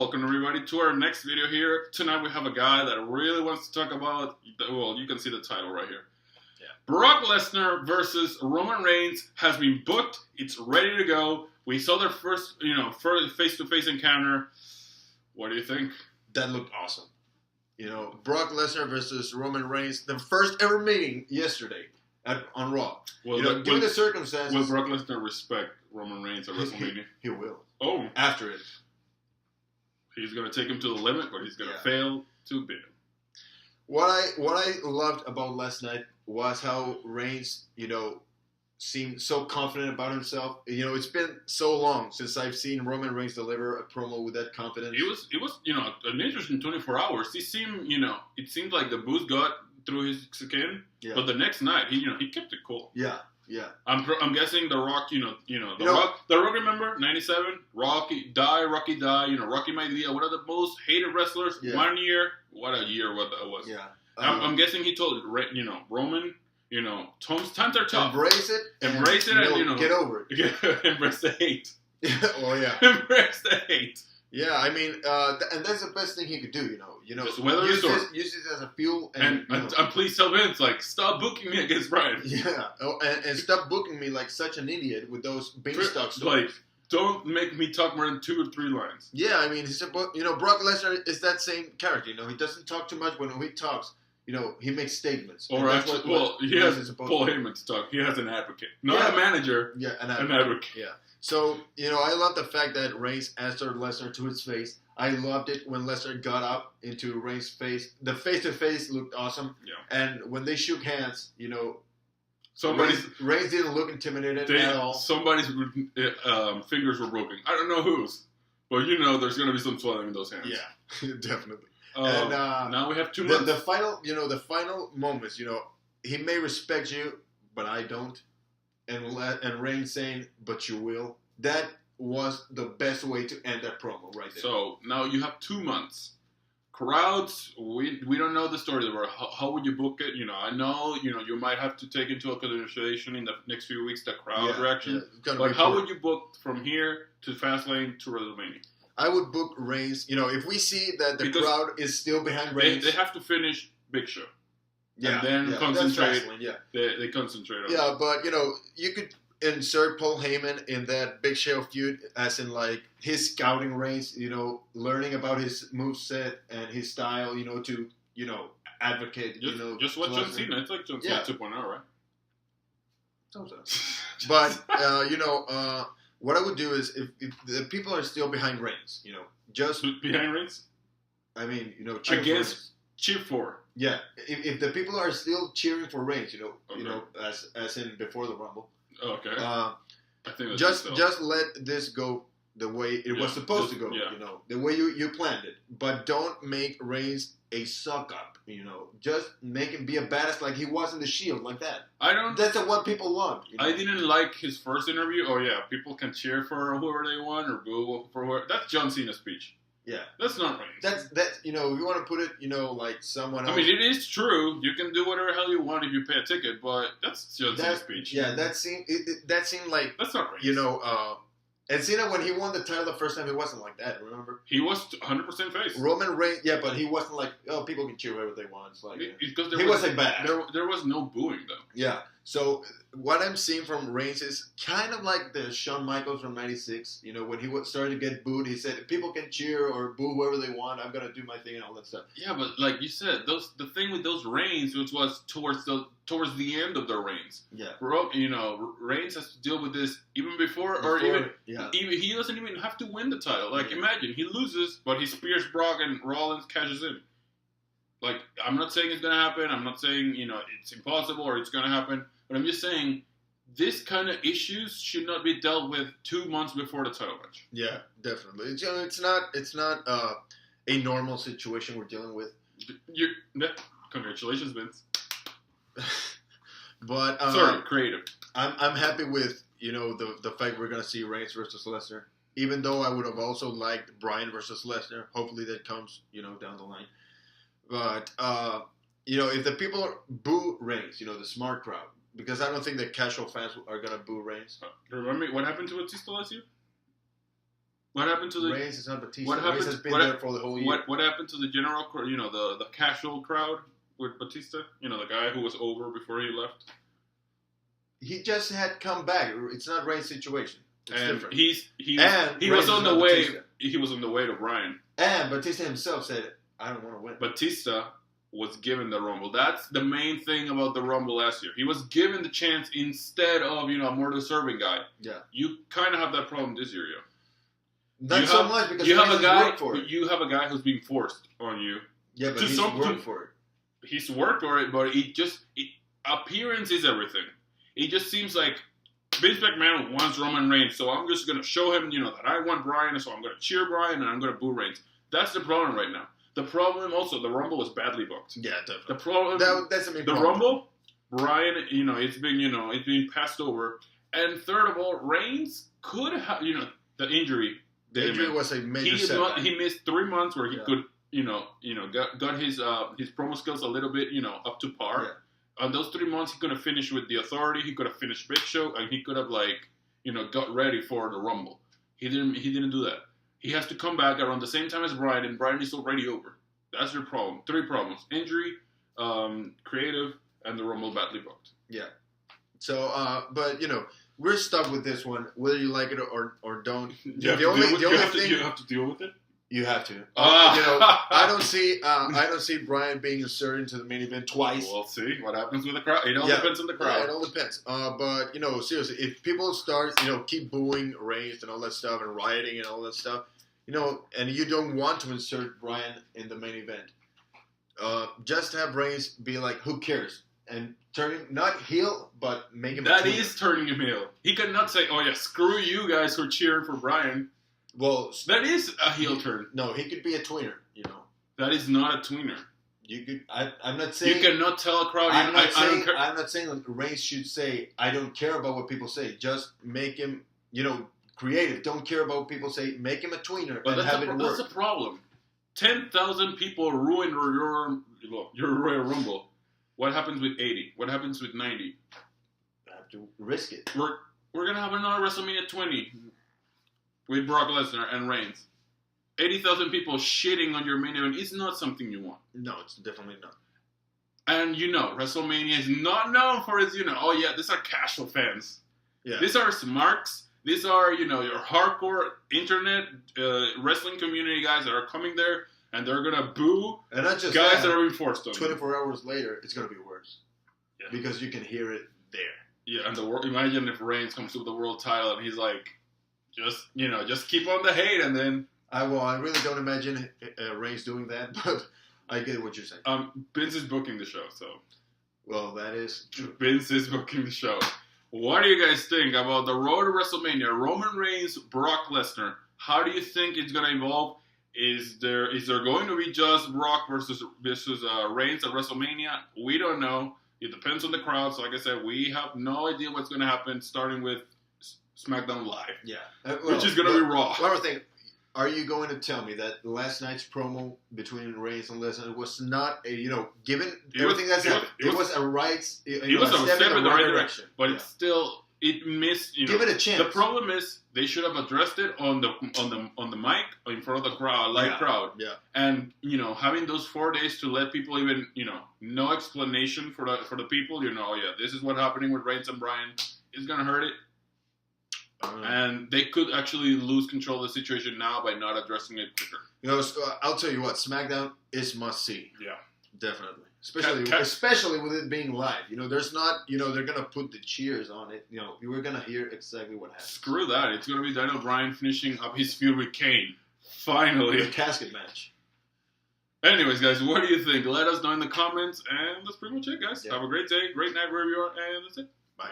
Welcome everybody to our next video here. Tonight we have a guy that really wants to talk about, well, you can see the title right here. Yeah. Brock Lesnar versus Roman Reigns has been booked. It's ready to go. We saw their first face-to-face encounter. What do you think? That looked awesome. Brock Lesnar versus Roman Reigns, the first ever meeting yesterday on Raw. Well, given the circumstances, will Brock Lesnar respect Roman Reigns at WrestleMania? He will. Oh, after it. He's going to take him to the limit, but he's going to fail to beat him. What I loved about last night was how Reigns, seemed so confident about himself. It's been so long since I've seen Roman Reigns deliver a promo with that confidence. It was an interesting 24 hours. He seemed, it seemed like the boost got through his skin, but the next night, he kept it cool. Yeah. I'm guessing The Rock, The Rock, remember, 97, Rocky die, Rocky Maivia, one of the most hated wrestlers, 1 year, what a year what that was. Yeah. I'm guessing he told, Roman, times are tough. Embrace it, and, get over it. Embrace the hate. Oh, yeah. Embrace the hate. Yeah, I mean, and that's the best thing he could do, Just weather the storm. Use it as a fuel. And please tell Vince, stop booking me against Brian. Yeah, and stop booking me like such an idiot with those beanstalk stories. Don't make me talk more than 2 or 3 lines. Yeah, I mean, Brock Lesnar is that same character, he doesn't talk too much. When he talks, he makes statements. Or actually, he has Paul Heyman to talk. He has an advocate. Not a manager, an advocate. Yeah. So, I love the fact that Reigns answered Lesnar to his face. I loved it when Lesnar got up into Reigns' face. The face-to-face looked awesome. Yeah. And when they shook hands, Reigns didn't look intimidated at all. Somebody's fingers were broken. I don't know whose. But there's going to be some swelling in those hands. Yeah, definitely. And now we have 2 months. The final moments, he may respect you, but I don't. And Reigns saying, but you will. That was the best way to end that promo right there. So now you have 2 months. Crowds, we don't know the story. How would you book it? I know, you might have to take into consideration in the next few weeks the crowd reaction. Yeah, but how would you book from here to Fastlane to WrestleMania? I would book Reigns. If we see that the crowd is still behind Reigns. They have to finish Big Show. Yeah. And then concentrate. Yeah. They concentrate on it. But, you could insert Paul Heyman in that Big Show feud as in, his scouting Reigns, learning about his moveset and his style, to, advocate, Just what John Cena. It's like John Cena 2.0, right? Sometimes. But, what I would do is if the people are still behind Reigns, just behind Reigns. I mean, cheer for. Yeah, if the people are still cheering for Reigns, as in before the Rumble. Okay. I think that's just let this go the way it was supposed to go. Yeah. The way you planned it, but don't make Reigns a suck up. Just make him be a badass like he was in the Shield, like that. That's what people love. I didn't like his first interview. Oh yeah, people can cheer for whoever they want or boo for whoever. That's John Cena's speech. Yeah, that's not Reigns. That's if you want to put it, like someone else. I mean, it is true. You can do whatever the hell you want if you pay a ticket, but that's John Cena's speech. Yeah, that seemed like that's not Reigns. And Cena, when he won the title the first time, he wasn't like that. Remember? He was 100% face. Roman Reigns, but he wasn't like, oh, people can cheer whatever they want. It's like because he wasn't bad. There was no booing though. Yeah. So what I'm seeing from Reigns is kind of like the Shawn Michaels from '96. When he started to get booed, he said, "People can cheer or boo whoever they want. I'm gonna do my thing and all that stuff." Yeah, but like you said, the thing with those reigns was towards the end of their reigns. Yeah. Reigns has to deal with this even before even he doesn't even have to win the title. Imagine he loses, but he spears Brock and Rollins cashes in. I'm not saying it's gonna happen. I'm not saying it's impossible or it's gonna happen. But I'm just saying, this kind of issues should not be dealt with 2 months before the title match. Yeah, definitely. It's not a normal situation we're dealing with. Congratulations, Vince. But sorry, creative. I'm happy with the fact we're gonna see Reigns versus Lesnar. Even though I would have also liked Bryan versus Lesnar. Hopefully that comes down the line. But if the people boo Reigns, the smart crowd. Because I don't think that casual fans are going to boo Reigns. Remember what happened to Batista last year? What happened to the Reigns is not Batista. What happened? Reigns has been there for the whole year. What happened to the general? The casual crowd with Batista. The guy who was over before he left. He just had come back. It's not Reigns' situation. It's different. He was on the way. Batista. He was on the way to Bryan. And Batista himself said, "I don't want to win." Batista was given the Rumble. That's the main thing about the Rumble last year. He was given the chance instead of a more deserving guy. Yeah. You kind of have that problem this year, Not so much because you have a guy. You have a guy who's being forced on you. Yeah, but he's worked for it. He's worked for it, but appearance is everything. It just seems like Vince McMahon wants Roman Reigns, so I'm just going to show him, that I want Bryan, so I'm going to cheer Bryan and I'm going to boo Reigns. That's the problem right now. The problem also, the Rumble was badly booked. Yeah, definitely. The problem, that's the main problem. The Rumble, Bryan, it's been passed over. And third of all, Reigns could have, the injury. The injury was a major setback. He missed 3 months where he could, got his promo skills a little bit, up to par. Yeah. On those 3 months, he could have finished with the Authority. He could have finished Big Show, and he could have got ready for the Rumble. He didn't do that. He has to come back around the same time as Bryan, and Bryan is already over. That's your problem. 3 problems: injury, creative, and the Rumble badly booked. Yeah. So, but we're stuck with this one, whether you like it or don't. You have to deal with it. You have to. I don't see Bryan being inserted into the main event twice. We'll see what happens with the crowd. It all depends on the crowd. Yeah, it all depends. But seriously, if people start, keep booing Reigns and all that stuff and rioting and all that stuff, and you don't want to insert Bryan in the main event, just have Reigns be like, who cares? And turn him not heel, but make him. That is turning him heel. He could not say, "Oh yeah, screw you guys who are cheering for Bryan." Well, that is a heel turn. No, he could be a tweener. That is not a tweener. You could. I'm not saying. You cannot tell a crowd. I'm not saying that Reigns should say, "I don't care about what people say." Just make him, creative. Don't care about what people say. Make him a tweener and have it work. That's the problem. 10,000 people ruined your Royal Rumble. What happens with 80? What happens with 90? I have to risk it. We're gonna have another WrestleMania 20 with Brock Lesnar and Reigns. 80,000 people shitting on your main event is not something you want. No, it's definitely not. And WrestleMania is not known for its, these are casual fans. Yeah. These are smarks. These are, your hardcore internet wrestling community guys that are coming there. And they're going to boo and not just guys that are being forced on 24 hours later, it's going to be worse. Yeah. Because you can hear it there. Yeah, and imagine if Reigns comes to the world title and he's like, just keep on the hate and then... I really don't imagine Reigns doing that, but I get what you're saying. Vince is booking the show, so... Well, that is true. Vince is booking the show. What do you guys think about the road to WrestleMania? Roman Reigns, Brock Lesnar. How do you think it's going to evolve? Is there going to be just Brock versus Reigns at WrestleMania? We don't know. It depends on the crowd. So like I said, we have no idea what's going to happen starting with SmackDown Live. Yeah. Which is going to be Raw. One more thing. Are you going to tell me that last night's promo between Reigns and Lesnar was not given everything that's happened, it was a step in the right direction. But it's still... It missed, Give it a chance. The problem is they should have addressed it on the mic in front of the crowd, crowd. Yeah. And having those 4 days to let people even no explanation for the people. This is what's happening with Reigns and Bryan. It's gonna hurt it. And they could actually lose control of the situation now by not addressing it quicker. I'll tell you what, SmackDown is must see. Yeah, definitely. Especially with it being live. There's not, they're going to put the cheers on it. We're going to hear exactly what happens. Screw that. It's going to be Daniel Bryan finishing up his feud with Kane. Finally. A casket match. Anyways, guys, what do you think? Let us know in the comments. And that's pretty much it, guys. Yeah. Have a great day, great night wherever you are. And that's it. Bye.